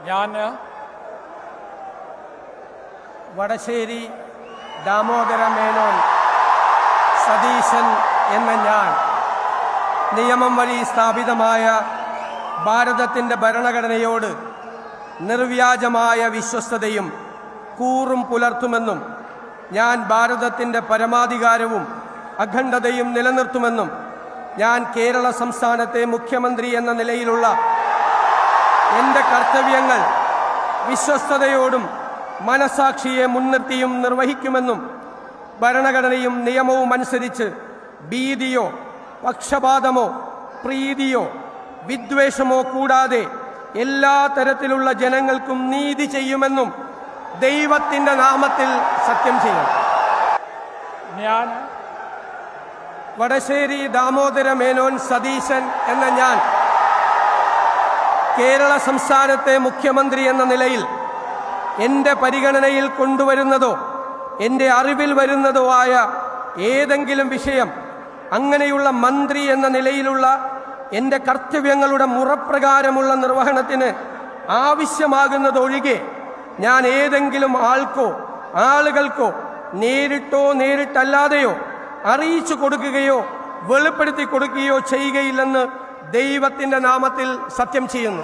ഞാൻ വടശ്ശേരി ദാമോദര മേനോൻ സതീശൻ എന്ന ഞാൻ നിയമം വഴി സ്ഥാപിതമായ ഭാരതത്തിൻ്റെ ഭരണഘടനയോട് നിർവ്യാജമായ വിശ്വസ്തതയും കൂറും പുലർത്തുമെന്നും ഞാൻ ഭാരതത്തിൻ്റെ പരമാധികാരവും അഖണ്ഡതയും നിലനിർത്തുമെന്നും ഞാൻ കേരള സംസ്ഥാനത്തെ മുഖ്യമന്ത്രി എന്ന നിലയിലുള്ള എൻ്റെ കർത്തവ്യങ്ങൾ വിശ്വസ്തയോടും മനസാക്ഷിയെ മുൻനിർത്തിയും നിർവഹിക്കുമെന്നും ഭരണഘടനയും നിയമവും അനുസരിച്ച് ഭീതിയോ പക്ഷപാതമോ പ്രീതിയോ വിദ്വേഷമോ കൂടാതെ എല്ലാ തരത്തിലുള്ള ജനങ്ങൾക്കും നീതി ചെയ്യുമെന്നും ദൈവത്തിൻ്റെ നാമത്തിൽ സത്യം ചെയ്യും. ഞാൻ വടശ്ശേരി ദാമോദര മേനോൻ സതീശൻ എന്ന ഞാൻ കേരള സംസ്ഥാനത്തെ മുഖ്യമന്ത്രി എന്ന നിലയിൽ എൻ്റെ പരിഗണനയിൽ കൊണ്ടുവരുന്നതോ എൻ്റെ അറിവിൽ വരുന്നതോ ആയ ഏതെങ്കിലും വിഷയം അങ്ങനെയുള്ള മന്ത്രി എന്ന നിലയിലുള്ള എൻ്റെ കർത്തവ്യങ്ങളുടെ മുറപ്രകാരമുള്ള നിർവഹണത്തിന് ആവശ്യമാകുന്നതൊഴികെ ഞാൻ ഏതെങ്കിലും ആൾക്കോ ആളുകൾക്കോ നേരിട്ടോ നേരിട്ടല്ലാതെയോ അറിയിച്ചു കൊടുക്കുകയോ വെളിപ്പെടുത്തി കൊടുക്കുകയോ ചെയ്യുകയില്ലെന്ന് ദൈവത്തിൻ്റെ നാമത്തിൽ സത്യം ചെയ്യുന്നു.